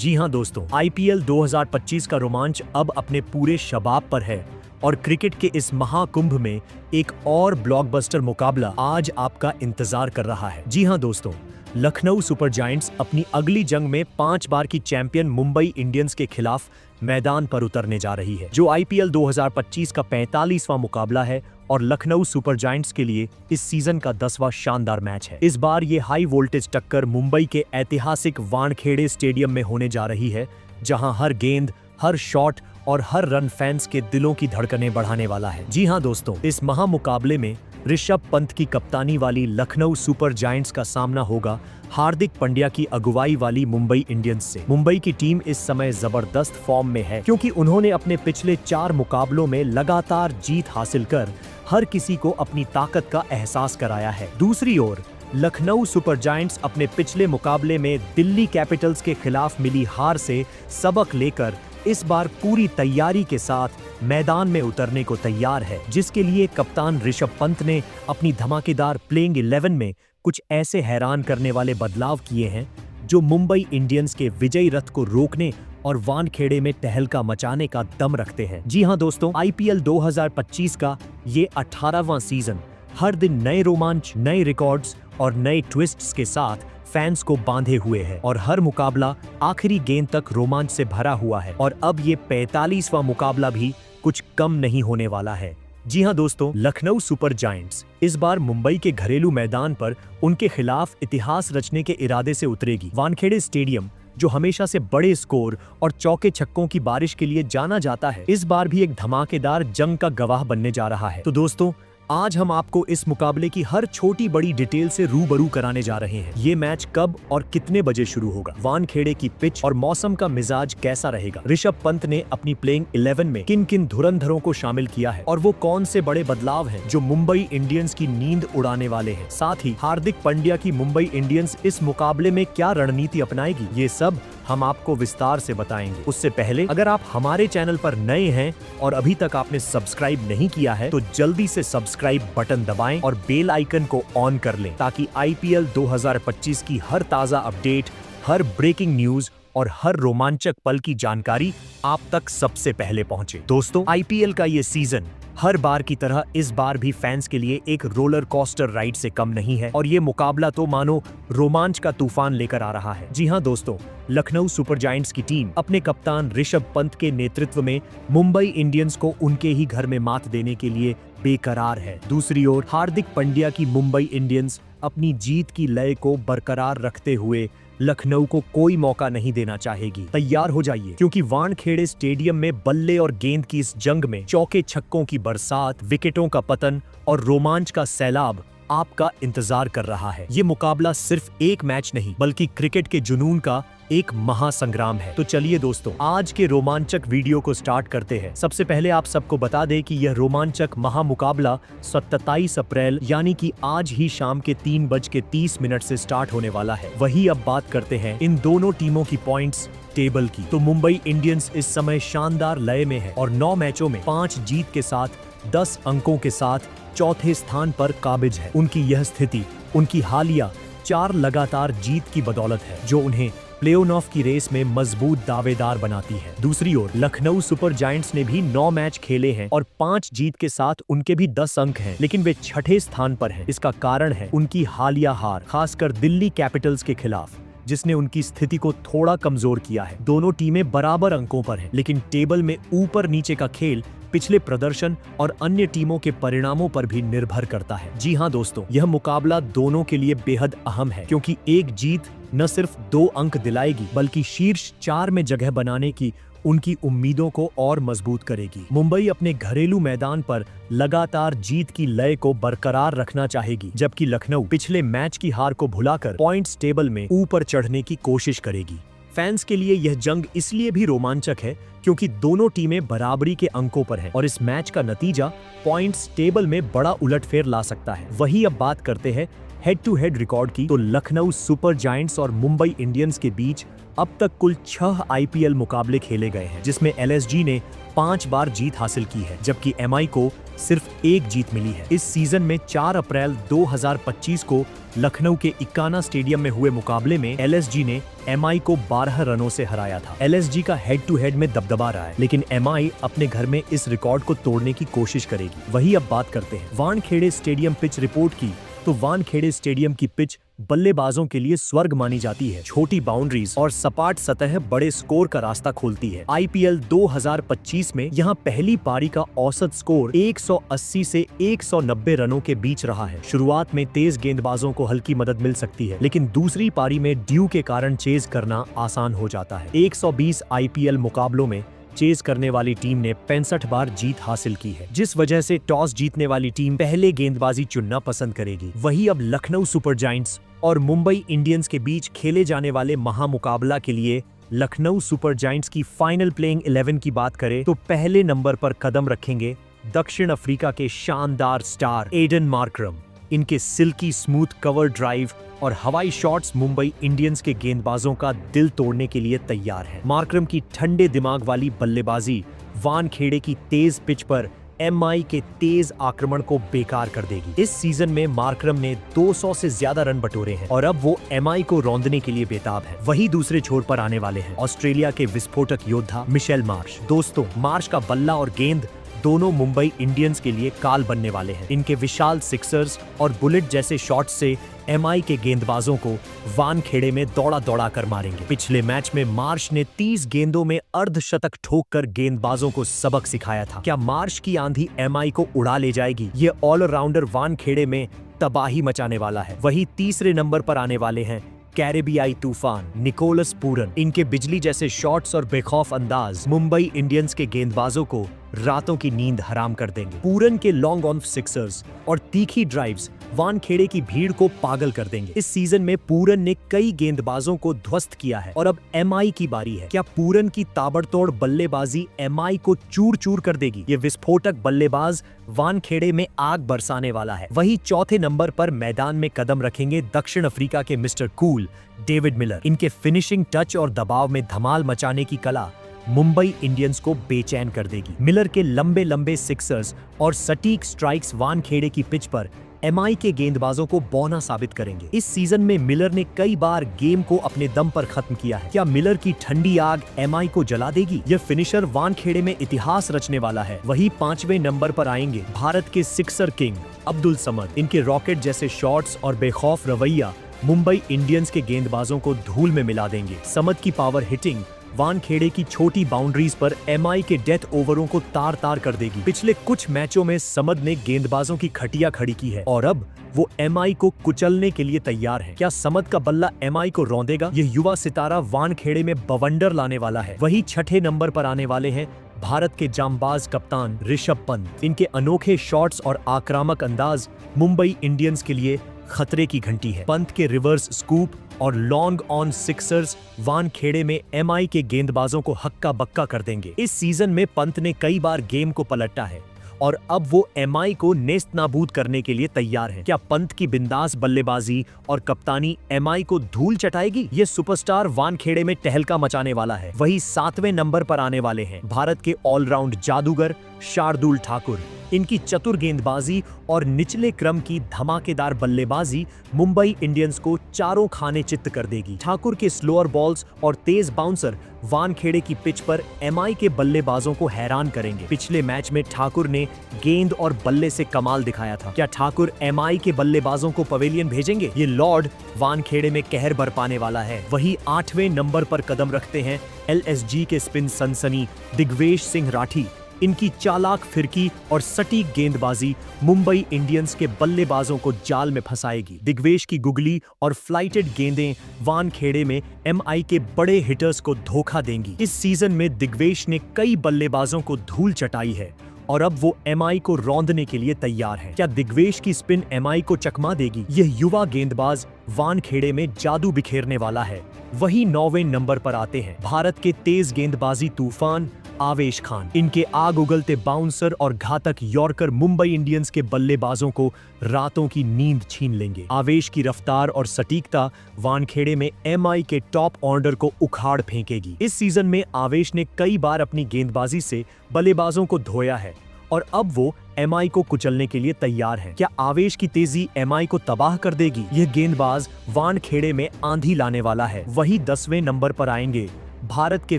जी हां दोस्तों, आईपीएल 2025 का रोमांच अब अपने पूरे शबाब पर है और क्रिकेट के इस महाकुंभ में एक और ब्लॉकबस्टर मुकाबला आज आपका इंतजार कर रहा है। जी हां दोस्तों, लखनऊ सुपर जायंट्स अपनी अगली जंग में 5 बार की चैंपियन मुंबई इंडियंस के खिलाफ मैदान पर उतरने जा रही है, जो आईपीएल 2025 का 45वां मुकाबला है और लखनऊ सुपर जायंट्स के लिए इस सीजन का 10वां शानदार मैच है। इस बार ये हाई वोल्टेज टक्कर मुंबई के ऐतिहासिक वानखेड़े स्टेडियम में होने जा रही है, जहां हर गेंद, हर शॉट और हर रन फैंस के दिलों की धड़कनें बढ़ाने वाला है। जी हां दोस्तों, इस महामुकाबले में ऋषभ पंत की कप्तानी वाली लखनऊ सुपर जायंट्स का सामना होगा हार्दिक पांड्या की अगुवाई वाली मुंबई इंडियंस से। मुंबई की टीम इस समय जबरदस्त फॉर्म में है, क्योंकि उन्होंने अपने पिछले 4 मुकाबलों में लगातार जीत हासिल कर हर किसी को अपनी ताकत का एहसास कराया है। दूसरी ओर लखनऊ सुपर जायंट्स अपने पिछले मुकाबले में दिल्ली कैपिटल्स के खिलाफ मिली हार से सबक लेकर इस बार पूरी तैयारी के साथ मैदान में उतरने को तैयार है, जिसके लिए कप्तान ऋषभ पंत ने अपनी धमाकेदार प्लेइंग 11 में कुछ ऐसे हैरान करने वाले बदलाव किए हैं जो मुंबई इंडियंस के विजयी रथ को रोकने और वानखेड़े में तहलका मचाने का दम रखते हैं। जी हां दोस्तों, आईपीएल 2025 का ये 18वां सीजन हर दिन नए रोमांच, नए रिकॉर्ड्स और नए ट्विस्ट्स के साथ फैंस को बांधे हुए है और हर मुकाबला आखिरी गेंद तक रोमांच से भरा हुआ है। और अब ये 45वां मुकाबला भी कुछ कम नहीं होने वाला है। जी हां दोस्तों, लखनऊ सुपर जायंट्स इस बार मुंबई के घरेलू मैदान पर उनके खिलाफ इतिहास रचने के इरादे से उतरेगी। वानखेड़े स्टेडियम, जो हमेशा से बड़े स्कोर और चौके छक्कों की बारिश के लिए जाना जाता है, इस बार भी एक धमाकेदार जंग का गवाह बनने जा रहा है। तो दोस्तों, आज हम आपको इस मुकाबले की हर छोटी बड़ी डिटेल से रूबरू कराने जा रहे हैं। ये मैच कब और कितने बजे शुरू होगा, वानखेड़े की पिच और मौसम का मिजाज कैसा रहेगा, ऋषभ पंत ने अपनी प्लेइंग 11 में किन किन धुरंधरों को शामिल किया है और वो कौन से बड़े बदलाव हैं जो मुंबई इंडियंस की नींद उड़ाने वाले हैं। साथ ही हार्दिक पांड्या की मुंबई इंडियंस इस मुकाबले में क्या रणनीति अपनाएगी, ये सब हम आपको विस्तार से बताएंगे। उससे पहले अगर आप हमारे चैनल पर नए हैं और अभी तक आपने सब्सक्राइब नहीं किया है, तो जल्दी से सब्सक्राइब बटन दबाएं और बेल आइकन को ऑन कर लें, ताकि आईपीएल 2025 की हर ताजा अपडेट, हर ब्रेकिंग न्यूज और हर रोमांचक पल की जानकारी आप तक सबसे पहले पहुंचे। दोस्तों, आईपीएल का ये सीजन हर बार की तरह इस बार भी फैंस के लिए एक रोलर कोस्टर राइड से कम नहीं है और ये मुकाबला तो मानो रोमांच का तूफान लेकर आ रहा है। जी हां दोस्तों, लखनऊ सुपर जायंट्स की टीम अपने कप्तान ऋषभ पंत के नेतृत्व में मुंबई इंडियंस को उनके ही घर में मात देने के लिए बेकरार है। दूसरी ओर हार्दिक पांड्या की मुंबई इंडियंस अपनी जीत की लय को बरकरार रखते हुए लखनऊ को कोई मौका नहीं देना चाहेगी। तैयार हो जाइए, क्योंकि वानखेड़े स्टेडियम में बल्ले और गेंद की इस जंग में चौके छक्कों की बरसात, विकेटों का पतन और रोमांच का सैलाब आपका इंतजार कर रहा है। ये मुकाबला सिर्फ एक मैच नहीं, बल्कि क्रिकेट के जुनून का एक महासंग्राम है। तो चलिए दोस्तों, आज के रोमांचक वीडियो को स्टार्ट करते हैं। सबसे पहले आप सबको बता दें कि यह रोमांचक महामुकाबला 27 अप्रैल यानी कि आज ही शाम के 3:30 से स्टार्ट होने वाला है। वही अब बात करते हैं इन दोनों टीमों की पॉइंट्स टेबल की। तो मुंबई इंडियंस इस समय शानदार लय में है और 9 मैचों में 5 जीत के साथ 10 अंकों के साथ चौथे स्थान पर काबिज है। उनकी यह स्थिति उनकी हालिया 4 लगातार जीत की बदौलत है, जो उन्हें प्ले-ऑफ की रेस में मजबूत दावेदार बनाती है। दूसरी ओर लखनऊ सुपर जायंट्स ने भी 9 मैच खेले हैं और 5 जीत के साथ उनके भी 10 अंक हैं, लेकिन वे 6ठे स्थान पर हैं। इसका कारण है उनकी हालिया हार, खासकर दिल्ली कैपिटल्स के खिलाफ, जिसने उनकी स्थिति को थोड़ा कमजोर किया है। दोनों टीमें बराबर अंकों पर हैं, लेकिन टेबल में ऊपर नीचे का खेल पिछले प्रदर्शन और अन्य टीमों के परिणामों पर भी निर्भर करता है। जी हां दोस्तों, यह मुकाबला दोनों के लिए बेहद अहम है, क्योंकि एक जीत न सिर्फ 2 अंक दिलाएगी, बल्कि शीर्ष 4 में जगह बनाने की उनकी उम्मीदों को और मजबूत करेगी। मुंबई अपने घरेलू मैदान पर लगातार जीत की लय को बरकरार रखना चाहेगी, जबकि लखनऊ पिछले मैच की हार को भुलाकर पॉइंट्स टेबल में ऊपर चढ़ने की कोशिश करेगी। फैंस के लिए यह जंग इसलिए भी रोमांचक है क्योंकि दोनों टीमें बराबरी के अंकों पर हैं और इस मैच का नतीजा पॉइंट्स टेबल में बड़ा उलटफेर ला सकता है। वही अब बात करते हैं हेड टू हेड रिकॉर्ड की। तो लखनऊ सुपर जायंट्स और मुंबई इंडियंस के बीच अब तक कुल 6 आईपीएल मुकाबले खेले गए हैं, जिसमें एलएसजी ने 5 बार जीत हासिल की है, जबकि एमआई को सिर्फ 1 जीत मिली है। इस सीजन में 4 अप्रैल 2025 को लखनऊ के इक्काना स्टेडियम में हुए मुकाबले में एलएसजी ने एमआई को 12 रनों से हराया था। एलएसजी का हेड टू हेड में दबदबा रहा है, लेकिन एमआई अपने घर में इस रिकॉर्ड को तोड़ने की कोशिश करेगी। वही अब बात करते हैं वानखेड़े स्टेडियम पिच रिपोर्ट की। तो वानखेड़े स्टेडियम की पिच बल्लेबाजों के लिए स्वर्ग मानी जाती है। छोटी बाउंड्रीज और सपाट सतह बड़े स्कोर का रास्ता खोलती है। आईपीएल 2025 में यहां पहली पारी का औसत स्कोर 180 से 190 रनों के बीच रहा है। शुरुआत में तेज गेंदबाजों को हल्की मदद मिल सकती है, लेकिन दूसरी पारी में ड्यू के कारण चेज करना आसान हो जाता है। 120 आईपीएल मुकाबलों में चेज करने वाली टीम ने 65 बार जीत हासिल की है, जिस वजह से टॉस जीतने वाली टीम पहले गेंदबाजी चुनना पसंद करेगी। वही अब लखनऊ सुपर जायंट्स और मुंबई इंडियंस के बीच खेले जाने वाले महामुकाबला के लिए लखनऊ सुपर जायंट्स की फाइनल प्लेइंग 11 की बात करें तो पहले नंबर पर कदम रखेंगे दक्षिण अफ्रीका के शानदार स्टार एडन मार्करम। इनके सिल्की स्मूथ कवर ड्राइव और हवाई शॉट्स मुंबई इंडियंस के गेंदबाजों का दिल तोड़ने के लिए तैयार है। मार्करम की ठंडे दिमाग वाली बल्लेबाजी वानखेड़े की तेज पिच पर एमआई के तेज आक्रमण को बेकार कर देगी। इस सीजन में मार्करम ने 200 से ज्यादा रन बटोरे हैं और अब वो एमआई को रौंदने के लिए बेताब है। वही दूसरे छोर पर आने वाले हैं ऑस्ट्रेलिया के विस्फोटक योद्धा मिशेल मार्श। दोस्तों, मार्श का बल्ला और गेंद दोनों मुंबई इंडियंस के लिए काल बनने वाले हैं। इनके विशाल सिक्सर्स और बुलेट जैसे शॉट्स से एमआई के गेंदबाजों को वानखेड़े में दौड़ा दौड़ा कर मारेंगे। पिछले मैच में मार्श ने 30 गेंदों में अर्धशतक ठोककर गेंदबाजों को सबक सिखाया था। क्या मार्श की आंधी एमआई को उड़ा ले जाएगी? ये ऑलराउंडर वानखेड़े में तबाही मचाने वाला है। वही तीसरे नंबर पर आने वाले हैं कैरेबियाई तूफान निकोलस पूरन। इनके बिजली जैसे शॉट्स और बेखौफ अंदाज मुंबई इंडियंस के गेंदबाजों को रातों की नींद हराम कर देंगे। पूरन के लॉन्ग ऑन सिक्सर्स और तीखी ड्राइव्स वानखेड़े की भीड़ को पागल कर देंगे। इस सीजन में पूरन ने कई गेंदबाजों को ध्वस्त किया है और अब एमआई की बारी है। क्या पूरन की ताबड़तोड़ बल्लेबाजी एमआई को चूर चूर कर देगी? ये विस्फोटक बल्लेबाज वानखेड़े में आग बरसाने वाला है। वही चौथे नंबर पर मैदान में कदम रखेंगे दक्षिण अफ्रीका के मिस्टर कूल डेविड मिलर। इनके फिनिशिंग टच और दबाव में धमाल मचाने की कला मुंबई इंडियंस को बेचैन कर देगी। मिलर के लंबे लंबे सिक्सर्स और सटीक स्ट्राइक्स वानखेड़े की पिच पर एमआई के गेंदबाजों को बौना साबित करेंगे। इस सीजन में मिलर ने कई बार गेम को अपने दम पर खत्म किया है। क्या मिलर की ठंडी आग एमआई को जला देगी? यह फिनिशर वानखेड़े में इतिहास रचने वाला है। वही 5वें नंबर पर आएंगे भारत के सिक्सर किंग अब्दुल समद। इनके रॉकेट जैसे शॉट्स और बेखौफ रवैया मुंबई इंडियंस के गेंदबाजों को धूल में मिला देंगे। समद की पावर हिटिंग वानखेड़े की छोटी बाउंड्रीज पर एमआई के डेथ ओवरों को तार तार कर देगी। पिछले कुछ मैचों में समद ने गेंदबाजों की खटिया खड़ी की है और अब वो एमआई को कुचलने के लिए तैयार है। क्या समद का बल्ला एमआई को रौंदेगा? ये युवा सितारा वानखेड़े में बवंडर लाने वाला है। वही 6ठे नंबर पर आने वाले हैं भारत के जांबाज कप्तान ऋषभ पंत। इनके अनोखे शॉट्स और आक्रामक अंदाज मुंबई इंडियंस के लिए खतरे की घंटी है। पंत के रिवर्स स्कूप और लॉन्ग ऑन सिक्सर्स वानखेड़े में एमआई के गेंदबाजों को हक्का बक्का कर देंगे। इस सीजन में पंत ने कई बार गेम को पलटा है और अब वो एमआई को नेस्त नाबूद करने के लिए तैयार है। क्या पंत की बिंदास बल्लेबाजी और कप्तानी एमआई को धूल चटाएगी? ये सुपरस्टार वानखेड़े में टहलका मचाने वाला है। वही 7वें नंबर पर आने वाले हैं भारत के ऑलराउंड जादूगर शार्दुल ठाकुर। इनकी चतुर गेंदबाजी और निचले क्रम की धमाकेदार बल्लेबाजी मुंबई इंडियंस को चारों खाने चित्त कर देगी। ठाकुर के स्लोअर बॉल्स और तेज बाउंसर वानखेड़े की पिच पर एमआई के बल्लेबाजों को हैरान करेंगे। पिछले मैच में ठाकुर ने गेंद और बल्ले से कमाल दिखाया था। क्या ठाकुर एमआई के बल्लेबाजों को पवेलियन भेजेंगे? ये लॉर्ड वानखेड़े में कहर बरपाने वाला है। वही 8वें नंबर पर कदम रखते हैं एलएसजी के स्पिन सनसनी दिग्वेश सिंह राठी। इनकी चालाक फिरकी और सटीक गेंदबाजी मुंबई इंडियंस के बल्लेबाजों को जाल में फंसाएगी। दिग्वेश की गुगली और फ्लाइटेड गेंदें वानखेड़े में एमआई के बड़े हिटर्स को धोखा देंगी। इस सीजन में दिग्वेश ने कई बल्लेबाजों को धूल चटाई है और अब वो एमआई को रौंदने के लिए तैयार है। क्या दिग्वेश की स्पिन एमआई को चकमा देगी? यह युवा गेंदबाज वानखेड़े में जादू बिखेरने वाला है। वही 9वें नंबर पर आते हैं भारत के तेज गेंदबाजी तूफान आवेश खान। इनके आग उगलते बाउंसर और घातक यॉर्कर मुंबई इंडियंस के बल्लेबाजों को रातों की नींद छीन लेंगे। आवेश की रफ्तार और सटीकता वानखेड़े में एमआई के टॉप ऑर्डर को उखाड़ फेंकेगी। इस सीजन में आवेश ने कई बार अपनी गेंदबाजी से बल्लेबाजों को धोया है और अब वो एमआई को कुचलने के लिए तैयार है। क्या आवेश की तेजी एमआई को तबाह कर देगी? यह गेंदबाज वानखेड़े में आंधी लाने वाला है। वही 10वें नंबर पर आएंगे भारत के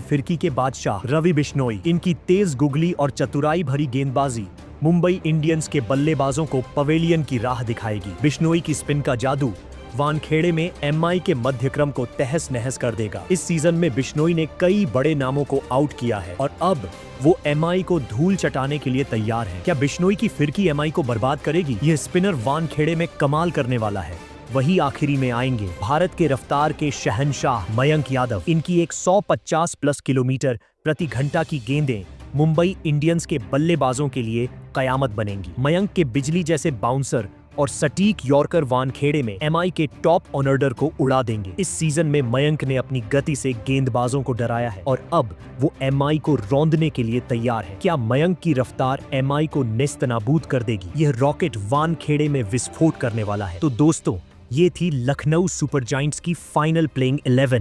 फिरकी के बादशाह रवि बिश्नोई। इनकी तेज गुगली और चतुराई भरी गेंदबाजी मुंबई इंडियंस के बल्लेबाजों को पवेलियन की राह दिखाएगी। बिश्नोई की स्पिन का जादू वानखेड़े में एमआई के मध्यक्रम को तहस नहस कर देगा। इस सीजन में बिश्नोई ने कई बड़े नामों को आउट किया है और अब वो एमआई को धूल चटाने के लिए तैयार है। क्या बिश्नोई की फिरकी एमआई को बर्बाद करेगी? यह स्पिनर वानखेड़े में कमाल करने वाला है। वही आखिरी में आएंगे भारत के रफ्तार के शहंशाह मयंक यादव। इनकी 150 प्लस किलोमीटर प्रति घंटा की गेंदें मुंबई इंडियंस के बल्लेबाजों के लिए कयामत बनेंगी। मयंक के बिजली जैसे बाउंसर और सटीक यॉर्कर वानखेड़े में एमआई के टॉप ऑर्डर को उड़ा देंगे। इस सीजन में मयंक ने अपनी गति से गेंदबाजों को डराया है और अब वो एमआई को रौंदने के लिए तैयार है। क्या मयंक की रफ्तार एमआई को नेस्तनाबूद कर देगी? यह रॉकेट वानखेड़े में विस्फोट करने वाला है। तो दोस्तों, ये थी लखनऊ सुपर जायंट्स की फाइनल प्लेइंग 11।